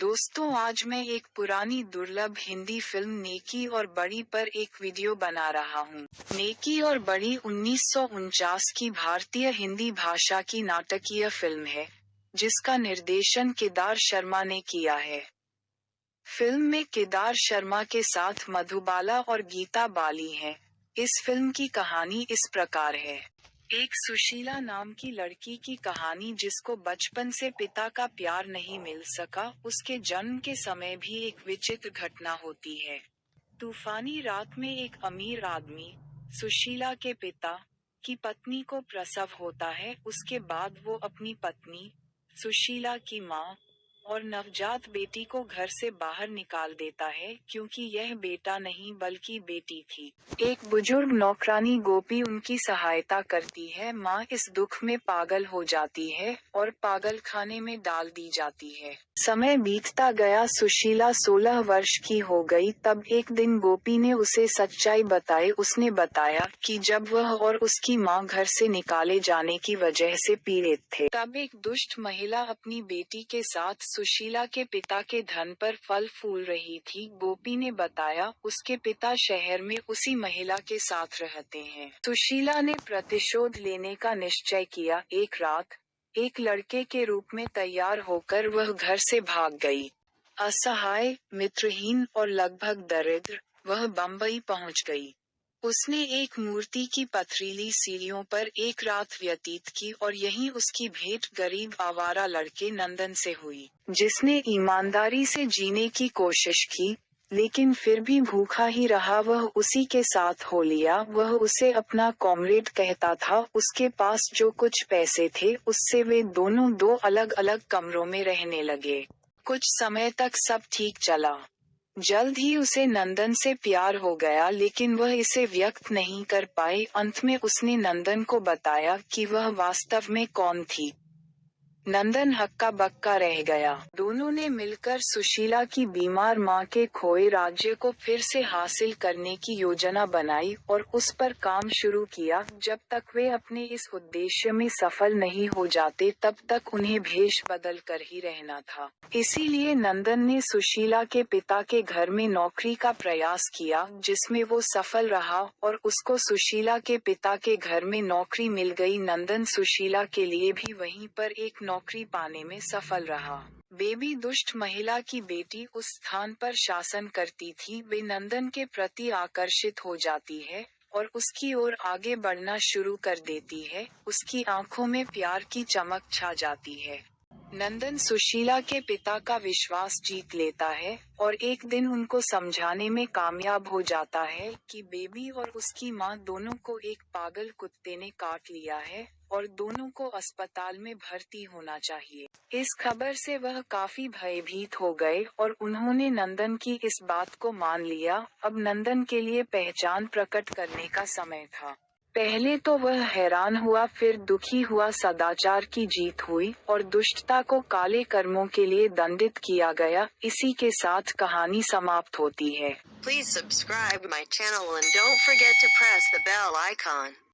दोस्तों, आज मैं एक पुरानी दुर्लभ हिंदी फिल्म नेकी और बड़ी पर एक वीडियो बना रहा हूँ। नेकी और बड़ी 1949 की भारतीय हिंदी भाषा की नाटकीय फिल्म है, जिसका निर्देशन केदार शर्मा ने किया है। फिल्म में केदार शर्मा के साथ मधुबाला और गीता बाली हैं। इस फिल्म की कहानी इस प्रकार है। एक सुशीला नाम की लड़की की कहानी जिसको बचपन से पिता का प्यार नहीं मिल सका। उसके जन्म के समय भी एक विचित्र घटना होती है। तूफानी रात में एक अमीर आदमी, सुशीला के पिता, की पत्नी को प्रसव होता है। उसके बाद वो अपनी पत्नी, सुशीला की माँ, और नवजात बेटी को घर से बाहर निकाल देता है, क्योंकि यह बेटा नहीं बल्कि बेटी थी। एक बुजुर्ग नौकरानी गोपी उनकी सहायता करती है। माँ इस दुख में पागल हो जाती है और पागल खाने में डाल दी जाती है। समय बीतता गया, सुशीला 16 वर्ष की हो गई। तब एक दिन गोपी ने उसे सच्चाई बताई। उसने बताया कि जब वह और उसकी माँ घर से निकाले जाने की वजह से पीड़ित थे, तब एक दुष्ट महिला अपनी बेटी के साथ सुशीला के पिता के धन पर फल फूल रही थी। गोपी ने बताया, उसके पिता शहर में उसी महिला के साथ रहते हैं। सुशीला ने प्रतिशोध लेने का निश्चय किया। एक रात, एक लड़के के रूप में तैयार होकर वह घर से भाग गई। असहाय, मित्रहीन और लगभग दरिद्र, वह बम्बई पहुंच गई। उसने एक मूर्ति की पथरीली सीढ़ियों पर एक रात व्यतीत की और यहीं उसकी भेंट गरीब आवारा लड़के नंदन से हुई, जिसने ईमानदारी से जीने की कोशिश की, लेकिन फिर भी भूखा ही रहा। वह उसी के साथ हो लिया। वह उसे अपना कॉमरेड कहता था। उसके पास जो कुछ पैसे थे, उससे वे दोनों दो अलग अलग कमरों में रहने लगे। कुछ समय तक सब ठीक चला। जल्द ही उसे नंदन से प्यार हो गया, लेकिन वह इसे व्यक्त नहीं कर पाई। अंत में उसने नंदन को बताया कि वह वास्तव में कौन थी। नंदन हक्का बक्का रह गया। दोनों ने मिलकर सुशीला की बीमार मां के खोए राज्य को फिर से हासिल करने की योजना बनाई और उस पर काम शुरू किया। जब तक वे अपने इस उद्देश्य में सफल नहीं हो जाते, तब तक उन्हें भेष बदल कर ही रहना था। इसीलिए नंदन ने सुशीला के पिता के घर में नौकरी का प्रयास किया, जिसमें वो सफल रहा और उसको सुशीला के पिता के घर में नौकरी मिल गई। नंदन सुशीला के लिए भी वहीं पर एक नौकरी पाने में सफल रहा। बेबी दुष्ट महिला की बेटी उस स्थान पर शासन करती थी। वे नंदन के प्रति आकर्षित हो जाती है और उसकी ओर आगे बढ़ना शुरू कर देती है। उसकी आंखों में प्यार की चमक छा जाती है। नंदन सुशीला के पिता का विश्वास जीत लेता है और एक दिन उनको समझाने में कामयाब हो जाता है कि बेबी और उसकी मां दोनों को एक पागल कुत्ते ने काट लिया है और दोनों को अस्पताल में भर्ती होना चाहिए। इस खबर से वह काफी भयभीत हो गए और उन्होंने नंदन की इस बात को मान लिया। अब नंदन के लिए पहचान प्रकट करने का समय था। पहले तो वह हैरान हुआ, फिर दुखी हुआ। सदाचार की जीत हुई और दुष्टता को काले कर्मों के लिए दंडित किया गया। इसी के साथ कहानी समाप्त होती है। Please subscribe my channel and don't forget to press the bell icon.